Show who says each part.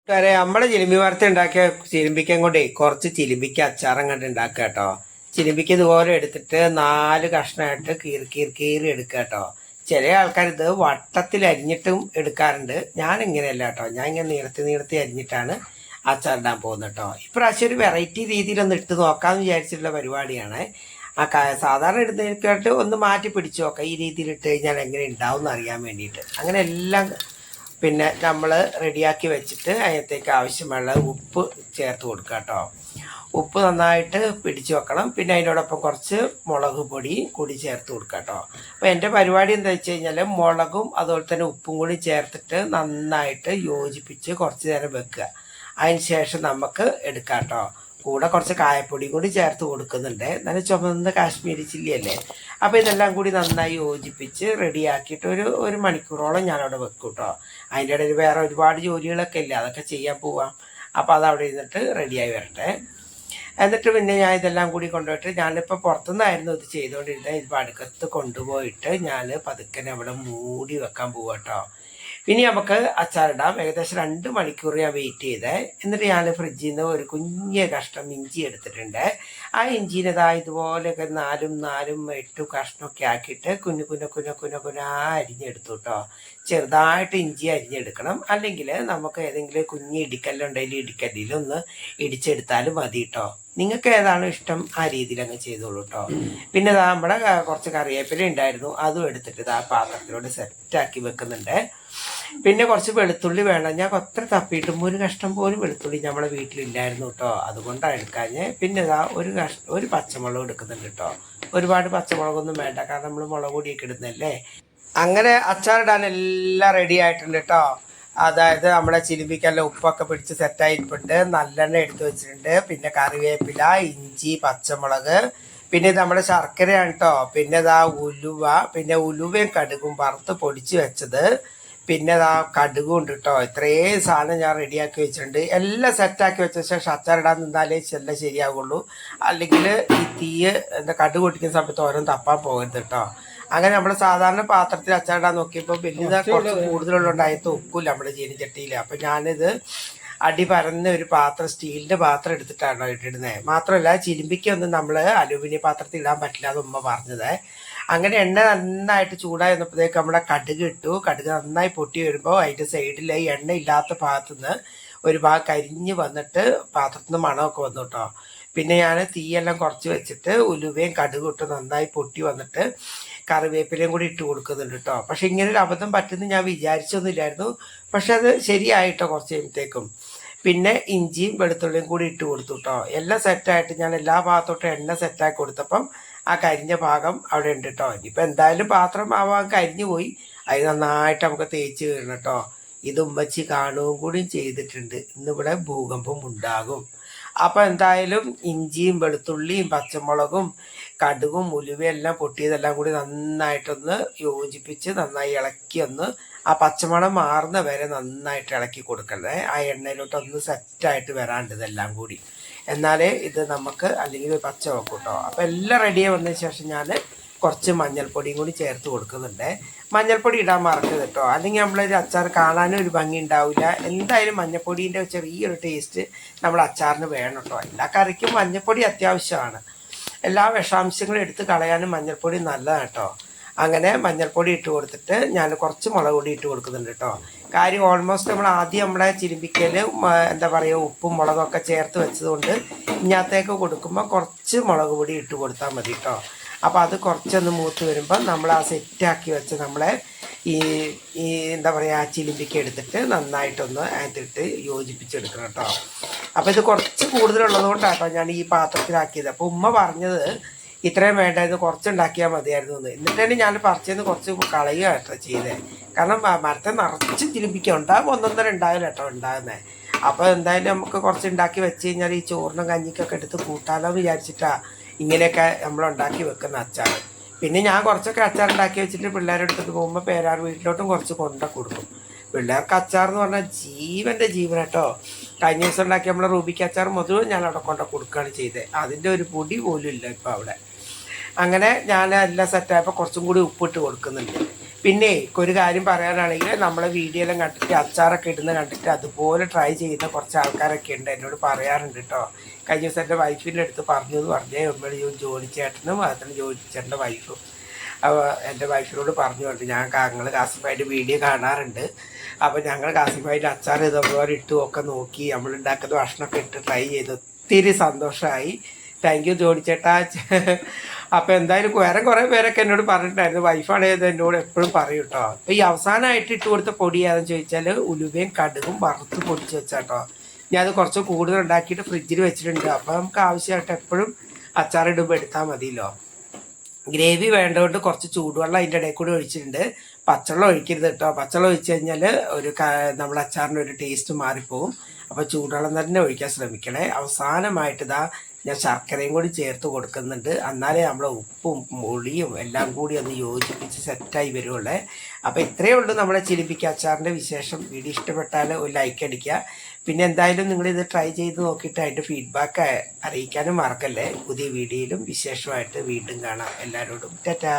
Speaker 1: നമ്മള് ചിലിമ്പി വറുത്ത ഉണ്ടാക്കിയ ചിലിമ്പിക്കം കൊണ്ടേ കുറച്ച് ചിലിമ്പിക്ക അച്ചാറും കണ്ട് ഉണ്ടാക്കുക കേട്ടോ. ചിലിമ്പിക്ക് ഇതുപോലെ എടുത്തിട്ട് 4 കഷ്ണമായിട്ട് കീറി കീറി കീറി എടുക്കുക കേട്ടോ. ചില ആൾക്കാർ ഇത് വട്ടത്തിൽ അരിഞ്ഞിട്ടും എടുക്കാറുണ്ട്. ഞാൻ ഇങ്ങനെയല്ല കേട്ടോ, ഞാൻ ഇങ്ങനെ നീളത്തി നീളത്തി അരിഞ്ഞിട്ടാണ് അച്ചാറിടാൻ പോകുന്നത് കേട്ടോ. ഇപ്രാവശ്യം ഒരു വെറൈറ്റി രീതിയിലൊന്ന് ഇട്ട് നോക്കാമെന്ന് വിചാരിച്ചിട്ടുള്ള പരിപാടിയാണ്. സാധാരണ ഇടുന്നതിനെക്കാട്ട് ഒന്ന് മാറ്റി പിടിച്ചു നോക്കാം. ഈ രീതിയിൽ ഇട്ട് കഴിഞ്ഞാൽ എങ്ങനെ ഉണ്ടാവും എന്ന് അറിയാൻ വേണ്ടിയിട്ട്. അങ്ങനെ എല്ലാം പിന്നെ നമ്മൾ റെഡിയാക്കി വെച്ചിട്ട് അതിനകത്തേക്ക് ആവശ്യമുള്ള ഉപ്പ് ചേർത്ത് കൊടുക്കുക കേട്ടോ. ഉപ്പ് നന്നായിട്ട് പിടിച്ച് വെക്കണം. പിന്നെ അതിനോടൊപ്പം കുറച്ച് മുളക് പൊടി കൂടി ചേർത്ത് കൊടുക്കുക കേട്ടോ. അപ്പോൾ എൻ്റെ പരിപാടി എന്താ വെച്ച് കഴിഞ്ഞാൽ മുളകും അതുപോലെ തന്നെ ഉപ്പും കൂടി ചേർത്തിട്ട് നന്നായിട്ട് യോജിപ്പിച്ച് കുറച്ച് നേരം വെക്കുക. അതിന് ശേഷം നമുക്ക് എടുക്കാം കേട്ടോ. കൂടെ കുറച്ച് കായപ്പൊടി കൂടി ചേർത്ത് കൊടുക്കുന്നുണ്ട്. നല്ല ചുമന്ന കാശ്മീരി ചില്ലിയല്ലേ. അപ്പോൾ ഇതെല്ലാം കൂടി നന്നായി യോജിപ്പിച്ച് റെഡിയാക്കിയിട്ട് ഒരു മണിക്കൂറോളം ഞാനവിടെ വെക്കും കേട്ടോ. അതിൻ്റെ ഇടയിൽ വേറെ ഒരുപാട് ജോലികളൊക്കെ ഇല്ല, അതൊക്കെ ചെയ്യാൻ പോവാം. അപ്പോൾ അതവിടെ ഇരുന്നിട്ട് റെഡിയായി വരട്ടെ. എന്നിട്ട് പിന്നെ ഞാൻ ഇതെല്ലാം കൂടി കൊണ്ടുപോയിട്ട്, ഞാനിപ്പോൾ പുറത്തുനിന്നായിരുന്നു ഇത് ചെയ്തുകൊണ്ടിരുന്നത്. ഇപ്പോൾ അടുക്കത്ത് കൊണ്ടുപോയിട്ട് ഞാൻ പതുക്കനെ അവിടെ മൂടി വെക്കാൻ പോവാം കേട്ടോ. ഇനി നമുക്ക് അച്ചാറിടാം. ഏകദേശം 2 മണിക്കൂർ ഞാൻ വെയിറ്റ് ചെയ്തേ. എന്നിട്ട് ഞാൻ ഫ്രിഡ്ജിൽ നിന്ന് ഒരു കുഞ്ഞ് കഷ്ണം ഇഞ്ചി എടുത്തിട്ടുണ്ട്. ആ ഇഞ്ചിനതാ ഇതുപോലെയൊക്കെ 4 കഷ്ണമൊക്കെ ആക്കിയിട്ട് കുഞ്ഞു അരിഞ്ഞെടുത്തു കേട്ടോ. ചെറുതായിട്ട് ഇഞ്ചി അരിഞ്ഞെടുക്കണം. അല്ലെങ്കിൽ നമുക്ക് ഏതെങ്കിലും കുഞ്ഞ് ഇടിക്കല്ലുണ്ടെങ്കിൽ ഇടിക്കല്ലിലൊന്ന് ഇടിച്ചെടുത്താലും മതി കേട്ടോ. നിങ്ങൾക്ക് ഏതാണ് ഇഷ്ടം ആ രീതിയിൽ അങ്ങ് ചെയ്തോളൂ കേട്ടോ. പിന്നെ നമ്മുടെ കുറച്ച് കറിവേപ്പില ഉണ്ടായിരുന്നു, അതും എടുത്തിട്ട് ആ പാത്രത്തിലോട്ട് സെറ്റാക്കി വെക്കുന്നുണ്ട്. പിന്നെ കുറച്ച് വെളുത്തുള്ളി വേണം. ഞാൻ അത്ര തപ്പിയിട്ടും ഒരു കഷ്ണം പോലും വെളുത്തുള്ളി നമ്മളെ വീട്ടിലില്ലായിരുന്നു കേട്ടോ, അതുകൊണ്ടാണ് എടുക്കാഞ്ഞ്. പിന്നെ ഒരു പച്ചമുളക് എടുക്കുന്നുണ്ട് കേട്ടോ. ഒരുപാട് പച്ചമുളകൊന്നും വേണ്ട, കാരണം നമ്മൾ മുളക് പൊടിയൊക്കെ ഇടുന്നല്ലേ. അങ്ങനെ അച്ചാറിടാൻ എല്ലാം റെഡി ആയിട്ടുണ്ട് കേട്ടോ. അതായത് നമ്മുടെ ചിലിമ്പിക്കെല്ലാം ഉപ്പൊക്കെ പിടിച്ച് സെറ്റായിട്ടുണ്ട്. നല്ലെണ്ണ എടുത്ത് വെച്ചിട്ടുണ്ട്. പിന്നെ കറിവേപ്പില, ഇഞ്ചി, പച്ചമുളക്, പിന്നെ ഇത് നമ്മുടെ ശർക്കരയാണ് കേട്ടോ. പിന്നെ ഇതാ ഉലുവ, പിന്നെ ഉലുവയും കടുകും വറുത്ത് പൊടിച്ച് വെച്ചത്, പിന്നെ ഇതാ കടുകും ഉണ്ട് കേട്ടോ. ഇത്രയും സാധനം ഞാൻ റെഡിയാക്കി വെച്ചിട്ടുണ്ട്. എല്ലാം സെറ്റാക്കി വെച്ച ശേഷം അച്ചാറിടാൻ നിന്നാലേ എല്ലാം ശരിയാകുള്ളൂ. അല്ലെങ്കിൽ ഈ തീയ് കടുക് പൊട്ടിക്കുന്ന സമയത്ത് ഓരോ തപ്പാൻ പോകരുത് കേട്ടോ. അങ്ങനെ നമ്മൾ സാധാരണ പാത്രത്തിൽ അച്ചാറിടാൻ നോക്കിയപ്പോൾ വലിയ കുറച്ച് കൂടുതലുള്ളതുകൊണ്ടായിട്ട് ഉപ്പില്ല നമ്മുടെ ചീനിച്ചട്ടിയിൽ. അപ്പം ഞാനിത് അടി പരന്ന ഒരു പാത്രം, സ്റ്റീലിൻ്റെ പാത്രം എടുത്തിട്ടാണോ ഇട്ടിടുന്നത്. മാത്രമല്ല ചിലിമ്പിക്കൊന്നും നമ്മൾ അലൂമിനിയം പാത്രത്തിൽ ഇടാൻ പറ്റില്ല എന്ന് ഉമ്മ പറഞ്ഞത്. അങ്ങനെ എണ്ണ നന്നായിട്ട് ചൂടായി വന്നപ്പോഴത്തേക്ക് നമ്മുടെ കടുക് ഇട്ടു. കടുക് നന്നായി പൊട്ടി വരുമ്പോൾ അതിൻ്റെ സൈഡിൽ എണ്ണ ഇല്ലാത്ത ഭാഗത്തുനിന്ന് ഒരു ഭാഗം കരിഞ്ഞ് വന്നിട്ട് പാത്രത്തിൽ നിന്ന് മണമൊക്കെ വന്നു കേട്ടോ. പിന്നെ ഞാൻ തീയെല്ലാം കുറച്ച് വെച്ചിട്ട് ഉലുവയും കടുകും ഇട്ട് നന്നായി പൊട്ടി വന്നിട്ട് കറിവേപ്പിലയും കൂടി ഇട്ട് കൊടുക്കുന്നുണ്ട് കേട്ടോ. പക്ഷെ ഇങ്ങനെ ഒരു അബദ്ധം പറ്റുമെന്ന് ഞാൻ വിചാരിച്ചൊന്നുമില്ലായിരുന്നു. പക്ഷെ അത് ശരിയായിട്ടോ കുറച്ച് കഴിയുമ്പോഴത്തേക്കും. പിന്നെ ഇഞ്ചിയും വെളുത്തുള്ളിയും കൂടി ഇട്ട് കൊടുത്തു കേട്ടോ. എല്ലാം സെറ്റായിട്ട് ഞാൻ എല്ലാ ഭാഗത്തോട്ടും എണ്ണ സെറ്റാക്കി കൊടുത്തപ്പം ആ കരിഞ്ഞ ഭാഗം അവിടെ ഉണ്ട് കേട്ടോ. ഇനിയിപ്പോൾ എന്തായാലും പാത്രം ആവാൻ കരിഞ്ഞു പോയി. അത് നന്നായിട്ട് നമുക്ക് തേച്ച് വീഴണം കേട്ടോ. ഇത് ഉമ്മച്ചി കാണുകയും കൂടിയും ചെയ്തിട്ടുണ്ട്. ഇന്നിവിടെ ഭൂകമ്പം ഉണ്ടാകും. അപ്പോൾ എന്തായാലും ഇഞ്ചിയും വെളുത്തുള്ളിയും പച്ചമുളകും കടുകും ഉലുവയും എല്ലാം പൊട്ടിയതെല്ലാം കൂടി നന്നായിട്ടൊന്ന് യോജിപ്പിച്ച് നന്നായി ഇളക്കി ഒന്ന് ആ പച്ചമണം മാറുന്ന വരെ നന്നായിട്ട് ഇളക്കി കൊടുക്കണേ. ആ എണ്ണയിലോട്ടൊന്ന് സെറ്റായിട്ട് വരാണ്ട് ഇതെല്ലാം കൂടി, എന്നാലേ ഇത് നമുക്ക് അല്ലെങ്കിൽ പച്ച വെക്കും കേട്ടോ. അപ്പോൾ എല്ലാം റെഡിയായി വന്നതിന് ശേഷം ഞാൻ കുറച്ച് മഞ്ഞൾപ്പൊടിയും കൂടി ചേർത്ത് കൊടുക്കുന്നുണ്ട്. മഞ്ഞൾപ്പൊടി ഇടാൻ മറക്കരുത് കേട്ടോ, അല്ലെങ്കിൽ നമ്മളൊരു അച്ചാർ കാണാനും ഒരു ഭംഗി ഉണ്ടാവില്ല. എന്തായാലും മഞ്ഞൾപ്പൊടീൻ്റെ ചെറിയൊരു ടേസ്റ്റ് നമ്മുടെ അച്ചാറിന് വേണം കേട്ടോ. എല്ലാ കറിക്കും മഞ്ഞൾപ്പൊടി അത്യാവശ്യമാണ്. എല്ലാ വിഷാംശങ്ങളും എടുത്ത് കളയാനും മഞ്ഞൾപ്പൊടി നല്ലതാണ് കേട്ടോ. അങ്ങനെ മഞ്ഞൾപ്പൊടി ഇട്ട് കൊടുത്തിട്ട് ഞാൻ കുറച്ച് മുളക് പൊടി ഇട്ട് കൊടുക്കുന്നുണ്ട് കേട്ടോ. കാര്യം ഓൾമോസ്റ്റ് നമ്മൾ ആദ്യം നമ്മുടെ ചിരിമ്പിക്കൽ എന്താ പറയുക ഉപ്പും മുളകൊക്കെ ചേർത്ത് വെച്ചതുകൊണ്ട് ഇഞ്ഞാത്തേക്ക് കൊടുക്കുമ്പോൾ കുറച്ച് മുളക് പൊടി ഇട്ട് കൊടുത്താൽ മതി കേട്ടോ. അപ്പോൾ അത് കുറച്ചൊന്ന് മൂത്ത് വരുമ്പോൾ നമ്മൾ ആ സെറ്റാക്കി വെച്ച് നമ്മളെ ഈ എന്താ പറയുക ആ ചിലിമ്പിക്ക എടുത്തിട്ട് നന്നായിട്ടൊന്ന് അതിട്ടിട്ട് യോജിപ്പിച്ചെടുക്കണം കേട്ടോ. അപ്പോൾ ഇത് കുറച്ച് കൂടുതലുള്ളത് കൊണ്ടാട്ടോ ഞാൻ ഈ പാത്രത്തിലാക്കിയത്. അപ്പോൾ ഉമ്മ പറഞ്ഞത് ഇത്രയും വേണ്ടായിരുന്നു, കുറച്ചുണ്ടാക്കിയാൽ മതിയായിരുന്നു എന്ന്. എന്നിട്ടാണ് ഞാൻ പറിച്ചെന്ന് കുറച്ച് കളയുക കേട്ടോ ചെയ്തേ. കാരണം മരത്തെ നിറച്ച് ചിലിമ്പിക്ക ഉണ്ടാകും, ഒന്നൊന്നര ഉണ്ടാവില്ല കേട്ടോ ഉണ്ടാകുന്നത്. അപ്പോൾ എന്തായാലും നമുക്ക് കുറച്ച് ഉണ്ടാക്കി വെച്ച് കഴിഞ്ഞാൽ ഈ ചോറിനും കഞ്ഞിക്കൊക്കെ എടുത്ത് കൂട്ടാലോ എന്ന് വിചാരിച്ചിട്ടാണ് ഇങ്ങനെയൊക്കെ നമ്മളുണ്ടാക്കി വെക്കുന്ന അച്ചാർ. പിന്നെ ഞാൻ കുറച്ചൊക്കെ അച്ചാർ ഉണ്ടാക്കി വെച്ചിട്ട് പിള്ളേരുടെ അടുത്തേക്ക് പോകുമ്പോൾ പേരാർ വീട്ടിലോട്ടും കുറച്ച് കൊണ്ട കൊടുക്കും. പിള്ളേർക്ക് അച്ചാർ എന്ന് പറഞ്ഞാൽ ജീവൻ്റെ ജീവൻ കേട്ടോ. കഴിഞ്ഞ ദിവസം ഉണ്ടാക്കി നമ്മളെ റൂബിക്ക് അച്ചാർ മുതലും ഞാൻ അവിടെ കൊണ്ട കൊടുക്കുകയാണ് ചെയ്തത്. അതിൻ്റെ ഒരു പൊടി പോലും ഇല്ല ഇപ്പോൾ അവിടെ. അങ്ങനെ ഞാൻ എല്ലാം സെറ്റായപ്പോൾ കുറച്ചും കൂടി ഉപ്പിട്ട് കൊടുക്കുന്നുണ്ട്. പിന്നെ ഒരു കാര്യം പറയാനാണെങ്കിൽ നമ്മളെ വീഡിയോ എല്ലാം കണ്ടിട്ട് അച്ചാറൊക്കെ ഇടുന്ന കണ്ടിട്ട് അതുപോലെ ട്രൈ ചെയ്യുന്ന കുറച്ച് ആൾക്കാരൊക്കെ ഉണ്ട്, എന്നോട് പറയാറുണ്ട് കേട്ടോ. കഴിഞ്ഞ ദിവസം എൻ്റെ വൈഫിൻ്റെ അടുത്ത് പറഞ്ഞു എന്ന് പറഞ്ഞേ നമ്മൾ ജോലി ചേട്ടനും അതുപോലെ ജോലി ചേട്ടൻ്റെ വൈഫും അപ്പോൾ എൻ്റെ വൈഫിനോട് പറഞ്ഞു കൊണ്ട് ഞങ്ങൾ കാസിഫായിട്ട് വീഡിയോ കാണാറുണ്ട്. അപ്പോൾ ഞങ്ങൾ കാസിഫായിട്ട് അച്ചാർ ഇതുപോലെ ഇട്ടും ഒക്കെ നോക്കി നമ്മളുണ്ടാക്കുന്ന ഭക്ഷണമൊക്കെ ഇട്ട് ട്രൈ ചെയ്ത് ഒത്തിരി സന്തോഷമായി. താങ്ക് യു ജോണി ചേട്ടാ. അപ്പോൾ എന്തായാലും വേറെ കുറേ പേരൊക്കെ എന്നോട് പറഞ്ഞിട്ടുണ്ടായിരുന്നു. വൈഫാണേത് എന്നോട് എപ്പോഴും പറയും കേട്ടോ. അപ്പോൾ ഈ അവസാനമായിട്ട് ഇട്ട് കൊടുത്ത പൊടി ഏതെന്ന് ചോദിച്ചാൽ ഉലുവയും കടുകും വറുത്ത് പൊടിച്ച് വെച്ചാട്ടോ. ഞാൻ അത് കുറച്ച് കൂടുതൽ ഉണ്ടാക്കിയിട്ട് ഫ്രിഡ്ജിൽ വെച്ചിട്ടുണ്ട്. അപ്പോൾ നമുക്ക് ആവശ്യമായിട്ട് എപ്പോഴും അച്ചാറിടുമ്പോൾ എടുത്താൽ മതിയല്ലോ. ഗ്രേവി വേണ്ടതുകൊണ്ട് കുറച്ച് ചൂടുവെള്ളം അതിൻ്റെ ഇടയിൽ കൂടി ഒഴിച്ചിട്ടുണ്ട്. പച്ചവെള്ളം ഒഴിക്കരുത് കേട്ടോ. പച്ചവെള്ളം ഒഴിച്ച് കഴിഞ്ഞാൽ നമ്മൾ അച്ചാറിൻ്റെ ഒരു ടേസ്റ്റ് മാറിപ്പോവും. അപ്പോൾ ചൂടുവെള്ളം തന്നെ ഒഴിക്കാൻ ശ്രമിക്കണേ. അവസാനമായിട്ട് ഞാൻ ശർക്കരയും കൂടി ചേർത്ത് കൊടുക്കുന്നുണ്ട്. എന്നാലേ നമ്മളെ ഉപ്പും മുളിയും എല്ലാം കൂടി ഒന്ന് യോജിപ്പിച്ച് സെറ്റായി വരുള്ളേ. അപ്പോൾ ഇത്രയേ ഉള്ളൂ നമ്മുടെ ചിലിമ്പിക്ക അച്ചാറിൻ്റെ വിശേഷം. വീഡിയോ ഇഷ്ടപ്പെട്ടാൽ ഒരു ലൈക്ക് അടിക്കുക. പിന്നെ എന്തായാലും നിങ്ങളിത് ട്രൈ ചെയ്ത് നോക്കിയിട്ട് അതിൻ്റെ ഫീഡ്ബാക്ക് അറിയിക്കാനും മറക്കല്ലേ. പുതിയ വീഡിയോയിലും വിശേഷമായിട്ട് വീണ്ടും കാണാം. എല്ലാവരോടും ടാറ്റാ.